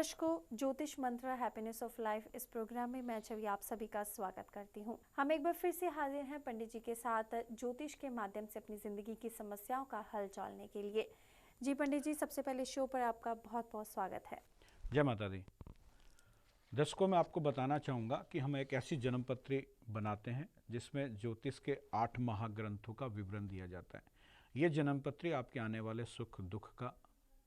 दर्शकों, ज्योतिष मंत्र हैप्पीनेस ऑफ लाइफ इस प्रोग्राम में मैं छवि आप सभी का स्वागत करती हूं। हम एक बार फिर से हाजिर हैं पंडित जी के साथ ज्योतिष के माध्यम से अपनी जिंदगी की समस्याओं का हल चालने के लिए। जी पंडित जी, सबसे पहले शो पर आपका बहुत बहुत स्वागत है। जय माता दी। दर्शकों, मैं आपको बताना चाहूँगा कि हम एक ऐसी जन्मपत्री बनाते हैं जिसमें ज्योतिष के 8 महाग्रंथों का विवरण दिया जाता है। ये जन्मपत्री आपके आने वाले सुख दुख का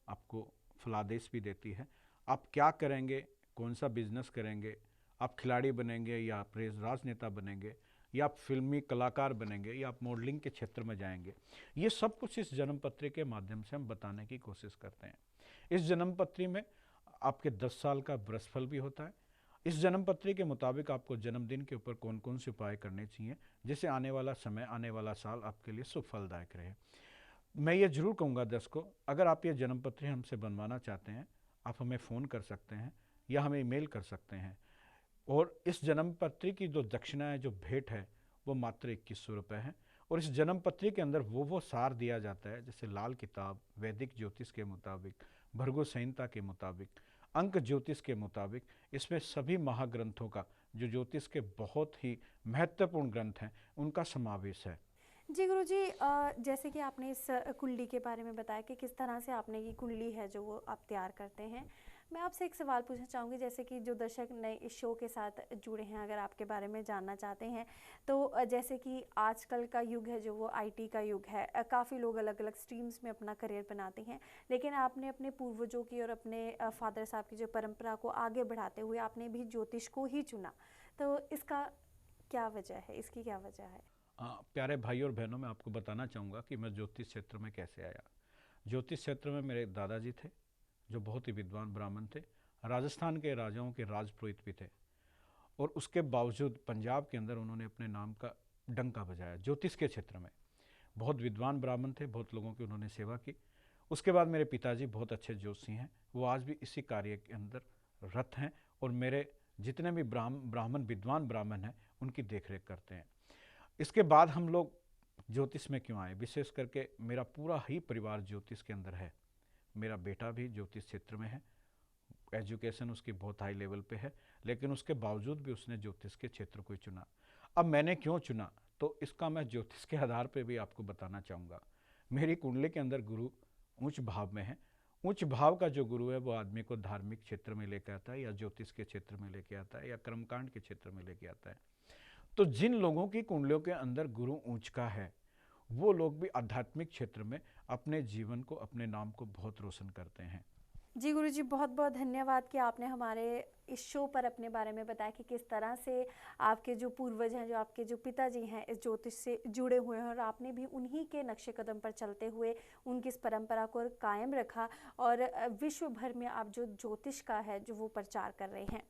आपको फलादेश भी देती है। आप क्या करेंगे, कौन सा बिजनेस करेंगे, आप खिलाड़ी बनेंगे या राजनेता बनेंगे, या आप फिल्मी कलाकार बनेंगे, या आप मॉडलिंग के क्षेत्र में जाएंगे, ये सब कुछ इस जन्मपत्री के माध्यम से हम बताने की कोशिश करते हैं। इस जन्मपत्री में आपके 10 साल का बृहस्पति भी होता है। इस जन्मपत्री के मुताबिक आपको जन्मदिन के ऊपर कौन कौन से उपाय करने चाहिए जिससे आने वाला समय, आने वाला साल आपके लिए सुफलदायक रहे। मैं ये जरूर कहूँगा दर्शकों, अगर आप ये जन्मपत्री हमसे बनवाना चाहते हैं, आप हमें फ़ोन कर सकते हैं या हमें ईमेल कर सकते हैं। और इस जन्मपत्री की जो दक्षिणा है, जो भेंट है, वो मात्र 2100 रुपये है। और इस जन्मपत्री के अंदर वो सार दिया जाता है, जैसे लाल किताब, वैदिक ज्योतिष के मुताबिक, भृगु संहिता के मुताबिक, अंक ज्योतिष के मुताबिक, इसमें सभी महाग्रंथों का, जो ज्योतिष के बहुत ही महत्वपूर्ण ग्रंथ हैं, उनका समावेश है। जी गुरुजी, जैसे कि आपने इस कुंडली के बारे में बताया कि किस तरह से आपने ये कुंडली है जो वो आप तैयार करते हैं। मैं आपसे एक सवाल पूछना चाहूँगी, जैसे कि जो दर्शक नए इस शो के साथ जुड़े हैं, अगर आपके बारे में जानना चाहते हैं तो जैसे कि आजकल का युग है जो वो आईटी का युग है, काफ़ी लोग अलग अलग स्ट्रीम्स में अपना करियर बनाते हैं, लेकिन आपने अपने पूर्वजों की और अपने फादर साहब की जो परंपरा को आगे बढ़ाते हुए आपने भी ज्योतिष को ही चुना, तो इसका क्या वजह है, इसकी क्या वजह है? प्यारे भाई और बहनों, मैं आपको बताना चाहूँगा कि मैं ज्योतिष क्षेत्र में कैसे आया। ज्योतिष क्षेत्र में मेरे दादाजी थे जो बहुत ही विद्वान ब्राह्मण थे, राजस्थान के राजाओं के राजपुरोहित भी थे, और उसके बावजूद पंजाब के अंदर उन्होंने अपने नाम का डंका बजाया ज्योतिष के क्षेत्र में। बहुत विद्वान ब्राह्मण थे, बहुत लोगों की उन्होंने सेवा की। उसके बाद मेरे पिताजी बहुत अच्छे ज्योतिषी हैं, वो आज भी इसी कार्य के अंदर रत हैं, और मेरे जितने भी ब्राह्मण विद्वान ब्राह्मण हैं उनकी देखरेख करते हैं। इसके बाद हम लोग ज्योतिष में क्यों आए, विशेष करके मेरा पूरा ही परिवार ज्योतिष के अंदर है। मेरा बेटा भी ज्योतिष क्षेत्र में है, एजुकेशन उसकी बहुत हाई लेवल पे है, लेकिन उसके बावजूद भी उसने ज्योतिष के क्षेत्र को चुना। अब मैंने क्यों चुना, तो इसका मैं ज्योतिष के आधार पे भी आपको बताना चाहूँगा। मेरी कुंडली के अंदर गुरु उच्च भाव में है। उच्च भाव का जो गुरु है वो आदमी को धार्मिक क्षेत्र में लेके आता है, या ज्योतिष के क्षेत्र में लेके आता है, या कर्मकांड के क्षेत्र में लेके आता है। तो जिन लोगों की कुंडलियों के अंदर गुरु ऊंच का है, वो लोग भी आध्यात्मिक क्षेत्र में अपने जीवन को, अपने नाम को बहुत रोशन करते हैं। जी गुरुजी, बहुत बहुत धन्यवाद कि आपने हमारे इस शो पर अपने बारे में बताया कि किस तरह से आपके जो पूर्वज हैं, जो आपके जो पिताजी हैं, इस ज्योतिष से जुड़े हुए हैं और आपने भी उन्हीं के नक्शे कदम पर चलते हुए उनकी इस परंपरा को कायम रखा, और विश्व भर में आप जो ज्योतिष का है जो वो प्रचार कर रहे हैं।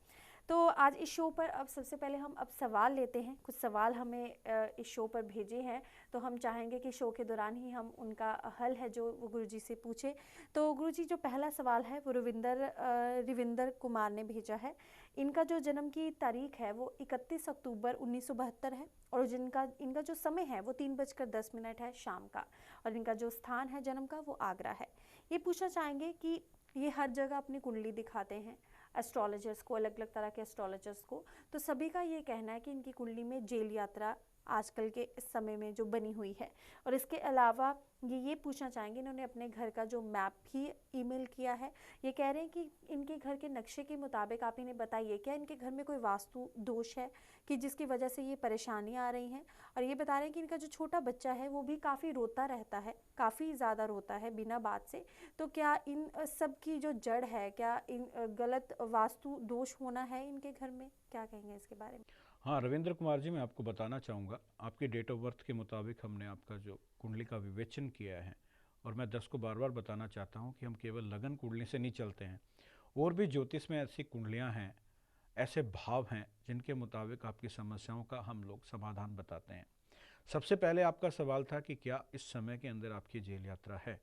तो आज इस शो पर अब सबसे पहले हम अब सवाल लेते हैं। कुछ सवाल हमें इस शो पर भेजे हैं, तो हम चाहेंगे कि शो के दौरान ही हम उनका हल है जो वो गुरुजी से पूछे। तो गुरुजी, जो पहला सवाल है वो रविंदर कुमार ने भेजा है। इनका जो जन्म की तारीख है वो 31 अक्टूबर 1972 है, और इनका जो समय है वो 3:10 है शाम का, और इनका जो स्थान है जन्म का वो आगरा है। ये पूछना चाहेंगे कि ये हर जगह अपनी कुंडली दिखाते हैं एस्ट्रोलॉजर्स को, अलग अलग तरह के एस्ट्रोलॉजर्स को, तो सभी का ये कहना है कि इनकी कुंडली में जेल यात्रा आजकल के इस समय में जो बनी हुई है। और इसके अलावा ये पूछना चाहेंगे, इन्होंने अपने घर का जो मैप भी ईमेल किया है। ये कह रहे हैं कि इनके घर के नक्शे के मुताबिक आप इन्हें बताइए, क्या इनके घर में कोई वास्तु दोष है कि जिसकी वजह से ये परेशानियां आ रही हैं। और ये बता रहे हैं कि इनका जो छोटा बच्चा है वो भी काफ़ी रोता रहता है, काफ़ी ज़्यादा रोता है बिना बात से। तो क्या इन सब की जो जड़ है, क्या इन गलत वास्तु दोष होना है इनके घर में, क्या कहेंगे इसके बारे में? हाँ रविंद्र कुमार जी, मैं आपको बताना चाहूँगा, आपकी डेट ऑफ बर्थ के मुताबिक हमने आपका जो कुंडली का विवेचन किया है। और मैं दर्शक को बार बार बताना चाहता हूँ कि हम केवल लगन कुंडली से नहीं चलते हैं, और भी ज्योतिष में ऐसी कुंडलियाँ हैं, ऐसे भाव हैं जिनके मुताबिक आपकी समस्याओं का हम लोग समाधान बताते हैं। सबसे पहले आपका सवाल था कि क्या इस समय के अंदर आपकी जेल यात्रा है।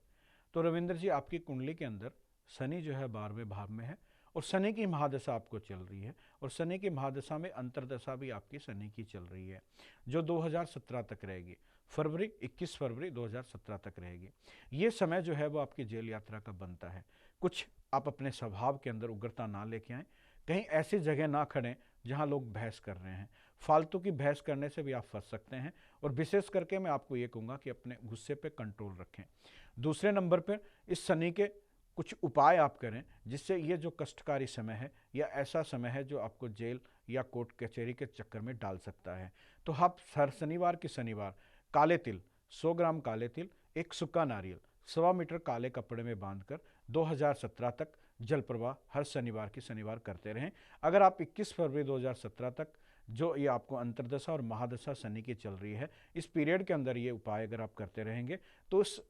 तो रविंद्र जी, आपकी कुंडली के अंदर शनि जो है 12वें भाव में है, और शनि की महादशा आपको चल रही है, और शनि की महादशा में अंतरदशा भी आपकी शनि की चल रही है, जो 2017 तक रहेगी। 21 फरवरी 2017 तक रहेगी। ये समय जो है वो आपकी जेल यात्रा का बनता है। कुछ आप अपने स्वभाव के अंदर उग्रता ना लेके आएं। कहीं ऐसी जगह ना खड़ें जहां लोग बहस कर रहे हैं। फालतू की बहस करने से भी आप फंस सकते हैं। और विशेष करके मैं आपको ये कहूँगा कि अपने गुस्से पे कंट्रोल रखें। दूसरे नंबर पर इस शनि के कुछ उपाय आप करें जिससे ये जो कष्टकारी समय है या ऐसा समय है जो आपको जेल या कोर्ट कचहरी के चक्कर में डाल सकता है। तो आप हर शनिवार की शनिवार काले तिल 100 ग्राम काले तिल, एक सूखा नारियल 1.25 मीटर काले कपड़े में बांधकर 2017 तक जल प्रवाह हर शनिवार की शनिवार करते रहें। अगर आप 21 फरवरी 2017 तक जो ये आपको अंतर्दशा और महादशा शनि की चल रही है, इस पीरियड के अंदर ये उपाय अगर आप करते रहेंगे तो इस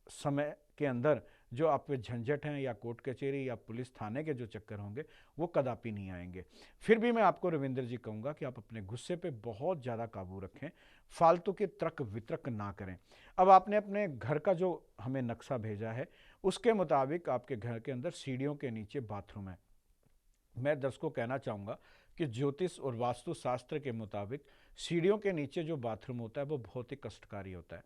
समय के अंदर जो आप पे झंझट हैं या कोर्ट कचहरी या पुलिस थाने के जो चक्कर होंगे वो कदापि नहीं आएंगे। फिर भी मैं आपको रविंद्र जी कहूँगा कि आप अपने गुस्से पे बहुत ज़्यादा काबू रखें, फालतू के तर्क वितर्क ना करें। अब आपने अपने घर का जो हमें नक्शा भेजा है उसके मुताबिक आपके घर के अंदर सीढ़ियों के नीचे बाथरूम है। मैं दर्शकों को कहना चाहूँगा कि ज्योतिष और वास्तु शास्त्र के मुताबिक सीढ़ियों के नीचे जो बाथरूम होता है वो बहुत ही कष्टकारी होता है।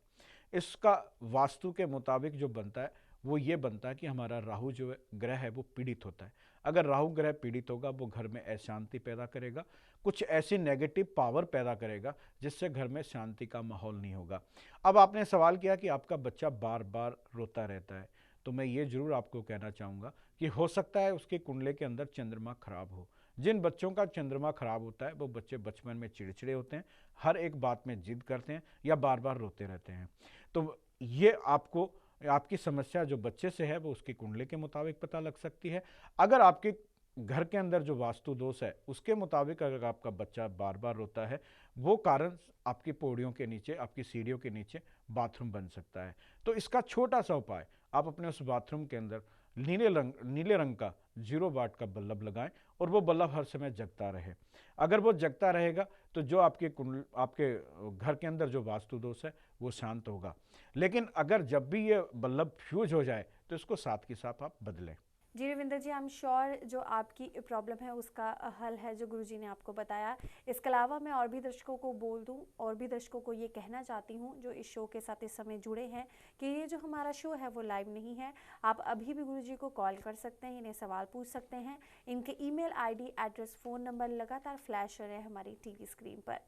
इसका वास्तु के मुताबिक जो बनता है वो ये बनता है कि हमारा राहु जो ग्रह है वो पीड़ित होता है। अगर राहु ग्रह पीड़ित होगा वो घर में अशांति पैदा करेगा, कुछ ऐसी नेगेटिव पावर पैदा करेगा जिससे घर में शांति का माहौल नहीं होगा। अब आपने सवाल किया कि आपका बच्चा बार बार रोता रहता है, तो मैं ये जरूर आपको कहना चाहूँगा कि हो सकता है उसकी कुंडली के अंदर चंद्रमा खराब हो। जिन बच्चों का चंद्रमा खराब होता है वो बच्चे बचपन में चिड़चिड़े होते हैं, हर एक बात में जिद करते हैं या बार बार रोते रहते हैं। तो ये आपको आपकी समस्या जो बच्चे से है वो उसकी कुंडली के मुताबिक पता लग सकती है। अगर आपके घर के अंदर जो वास्तु दोष है उसके मुताबिक अगर आपका बच्चा बार बार रोता है, वो कारण आपकी पौड़ियों के नीचे, आपकी सीढ़ियों के नीचे बाथरूम बन सकता है। तो इसका छोटा सा उपाय, आप अपने उस बाथरूम के अंदर नीले रंग का 0 वाट का बल्ब लगाएं और वो बल्ब हर समय जगता रहे। अगर वो जगता रहेगा तो जो आपके घर के अंदर जो वास्तु दोष है वो शांत होगा। लेकिन अगर जब भी ये बल्ब फ्यूज हो जाए तो इसको साथ के साथ आप बदलें। जी रविंद्र जी, आई एम श्योर जो आपकी प्रॉब्लम है उसका हल है जो गुरुजी ने आपको बताया। इसके अलावा मैं और भी दर्शकों को बोल दूं और भी दर्शकों को ये कहना चाहती हूं जो इस शो के साथ इस समय जुड़े हैं कि ये जो हमारा शो है वो लाइव नहीं है। आप अभी भी गुरुजी को कॉल कर सकते हैं, इन्हें सवाल पूछ सकते हैं। इनके email ID, address, phone number लगातार फ्लैश हो रहे हैं हमारी टीवी स्क्रीन पर।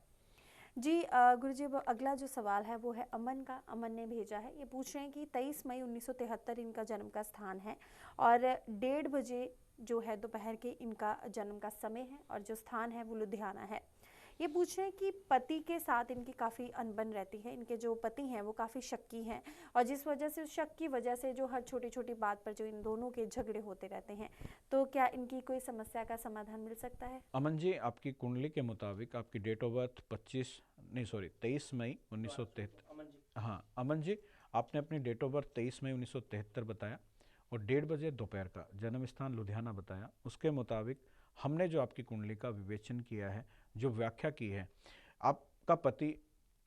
जी गुरुजी, अब अगला जो सवाल है वो है अमन का। अमन ने भेजा है, ये पूछ रहे हैं कि 23 मई 1973 इनका जन्म का स्थान है और 1:30 बजे जो है दोपहर के इनका जन्म का समय है और जो स्थान है वो लुधियाना है। ये पूछ रहे हैं कि पति के साथ इनकी काफ़ी अनबन रहती है। इनके जो पति हैं वो काफ़ी शक्की हैं और जिस वजह से उस शक की वजह से जो हर छोटी छोटी बात पर जो इन दोनों के झगड़े होते रहते हैं, तो क्या इनकी कोई समस्या का समाधान मिल सकता है? अमन जी, आपकी कुंडली के मुताबिक आपकी डेट ऑफ बर्थ 23 मई 1973। हाँ अमन जी, आपने अपनी डेट ऑफ बर्थ 23 मई 1973 बताया और 1:30 बजे दोपहर का जन्म स्थान लुधियाना बताया। उसके मुताबिक हमने जो आपकी कुंडली का विवेचन किया है, जो व्याख्या की है, आपका पति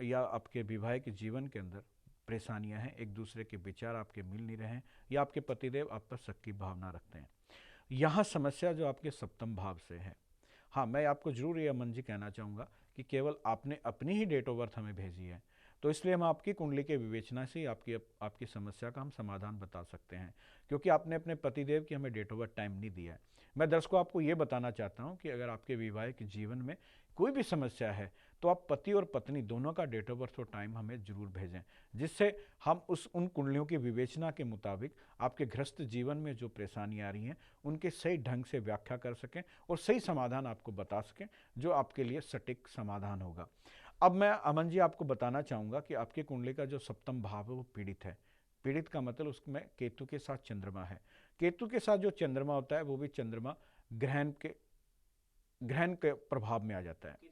या आपके वैवाहिक जीवन के अंदर परेशानियां हैं, एक दूसरे के विचार आपके मिल नहीं रहे हैं या आपके पतिदेव आप पर शक की भावना रखते हैं। यहाँ समस्या जो आपके सप्तम भाव से है। हाँ, मैं आपको जरूर ये अमन जी कहना चाहूँगा कि केवल आपने अपनी ही डेट ऑफ बर्थ हमें भेजी है, तो इसलिए हम आपकी कुंडली के विवेचना से ही आपकी समस्या का हम समाधान बता सकते हैं, क्योंकि आपने अपने पतिदेव की हमें डेट ऑफ बर्थ टाइम नहीं दिया है। मैं दर्शकों आपको ये बताना चाहता हूँ कि अगर आपके वैवाहिक जीवन में कोई भी समस्या है तो आप पति और पत्नी दोनों का डेट ऑफ बर्थ और टाइम हमें जरूर भेजें, जिससे हम उन कुंडलियों की विवेचना के मुताबिक आपके गृहस्थ जीवन में जो परेशानियाँ आ रही हैं उनके सही ढंग से व्याख्या कर सकें और सही समाधान आपको बता सकें जो आपके लिए सटीक समाधान होगा। अब मैं अमन जी आपको बताना चाहूँगा कि आपकी कुंडली का जो सप्तम भाव है वो पीड़ित है। पीड़ित का मतलब उसमें केतु के साथ चंद्रमा है। केतु के साथ जो चंद्रमा होता है वो भी चंद्रमा ग्रहण के प्रभाव में आ जाता है।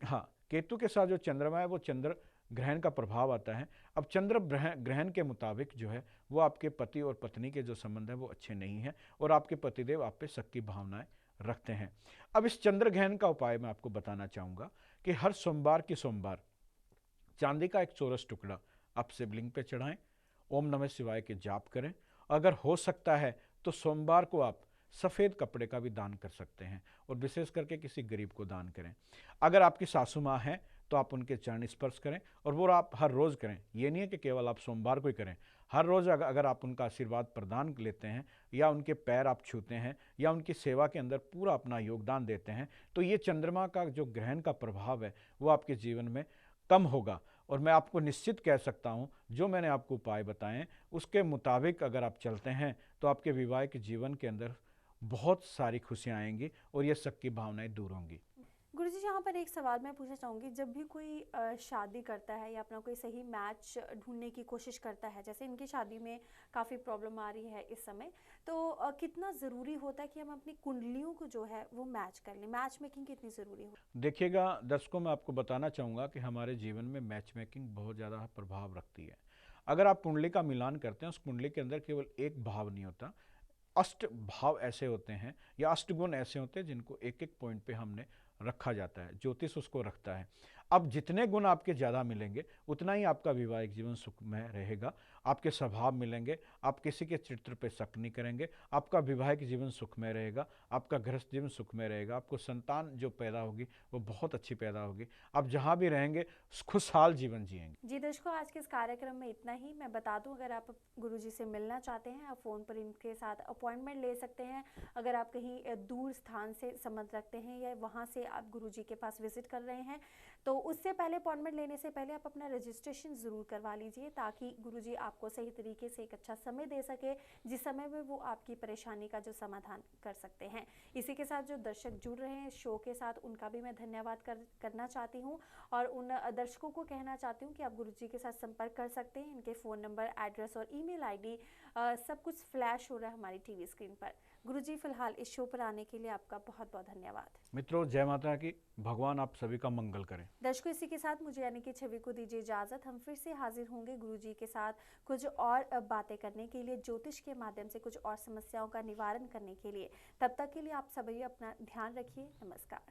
हाँ, केतु के साथ जो चंद्रमा है वो चंद्र ग्रहण का प्रभाव आता है। अब चंद्र ग्रहण के मुताबिक जो है वो आपके पति और पत्नी के जो संबंध है वो अच्छे नहीं हैं और आपके पतिदेव आप पे शक की भावनाएं रखते हैं। अब इस चंद्र ग्रहण का उपाय मैं आपको बताना चाहूँगा कि हर सोमवार चांदी का एक चौरस टुकड़ा आप शिवलिंग पे चढ़ाएं, ओम नमः शिवाय के जाप करें। अगर हो सकता है तो सोमवार को आप सफ़ेद कपड़े का भी दान कर सकते हैं और विशेष करके किसी गरीब को दान करें। अगर आपकी सासू माँ हैं तो आप उनके चरण स्पर्श करें, और वो आप हर रोज़ करें। ये नहीं है कि केवल आप सोमवार को ही करें, हर रोज़ अगर आप उनका आशीर्वाद प्रदान लेते हैं, या उनके पैर आप छूते हैं, या उनकी सेवा के अंदर पूरा अपना योगदान देते हैं, तो ये चंद्रमा का जो ग्रहण का प्रभाव है वो आपके जीवन में कम होगा। और मैं आपको निश्चित कह सकता हूँ, जो मैंने आपको उपाय बताए हैं उसके मुताबिक अगर आप चलते हैं तो आपके वैवाहिक जीवन के अंदर बहुत सारी खुशियाँ आएंगी और ये शक की भावनाएं दूर होंगी। गुरुजी, यहाँ पर एक सवाल मैं पूछना चाहूँगी, जब भी कोई शादी करता है या अपना कोई सही मैच ढूंढने की कोशिश करता है, जैसे इनकी शादी में काफ़ी प्रॉब्लम आ रही है इस समय, तो कितना ज़रूरी होता है कि हम अपनी कुंडलियों को जो है वो मैच कर लें? मैच मेकिंग कितनी ज़रूरी हो? देखिएगा दर्शकों, मैं आपको बताना चाहूँगा कि हमारे जीवन में मैच मेकिंग बहुत ज़्यादा प्रभाव रखती है। अगर आप कुंडली का मिलान करते हैं, उस कुंडली के अंदर केवल एक भाव नहीं होता, अष्ट भाव ऐसे होते हैं या अष्टगुण ऐसे होते हैं जिनको एक एक पॉइंट पे हमने रखा जाता है, ज्योतिष उसको रखता है। अब जितने गुण आपके ज़्यादा मिलेंगे उतना ही आपका वैवाहिक जीवन सुखमय रहेगा, आपके स्वभाव मिलेंगे, आप किसी के चरित्र पे शक नहीं करेंगे, आपका वैवाहिक जीवन सुखमय रहेगा, आपका गृहस्थ जीवन सुखमय रहेगा, आपको संतान जो पैदा होगी वो बहुत अच्छी पैदा होगी, आप जहाँ भी रहेंगे खुशहाल जीवन जिएंगे। जी दर्शकों, आज के इस कार्यक्रम में इतना ही। मैं बता दूं, अगर आप गुरुजी से मिलना चाहते हैं, आप फ़ोन पर इनके साथ अपॉइंटमेंट ले सकते हैं। अगर आप कहीं दूर स्थान से संबंध रखते हैं या वहां से आप गुरुजी के पास विजिट कर रहे हैं, तो उससे पहले अपॉइंटमेंट लेने से पहले आप अपना रजिस्ट्रेशन ज़रूर करवा लीजिए, ताकि गुरुजी आपको सही तरीके से एक अच्छा समय दे सके, जिस समय में वो आपकी परेशानी का जो समाधान कर सकते हैं। इसी के साथ जो दर्शक जुड़ रहे हैं इस शो के साथ, उनका भी मैं धन्यवाद करना चाहती हूँ, और उन दर्शकों को कहना चाहती हूँ कि आप गुरुजी के साथ संपर्क कर सकते हैं। इनके फ़ोन नंबर, एड्रेस और ईमेल आईडी सब कुछ फ्लैश हो रहा है हमारी टीवी स्क्रीन पर। गुरुजी, फिलहाल इस शो पर आने के लिए आपका बहुत बहुत धन्यवाद। मित्रों, जय माता की, भगवान आप सभी का मंगल करें। दर्शकों, इसी के साथ मुझे यानी कि छवि को दीजिए इजाज़त। हम फिर से हाजिर होंगे गुरुजी के साथ कुछ और बातें करने के लिए, ज्योतिष के माध्यम से कुछ और समस्याओं का निवारण करने के लिए। तब तक के लिए आप सभी अपना ध्यान रखिए। नमस्कार।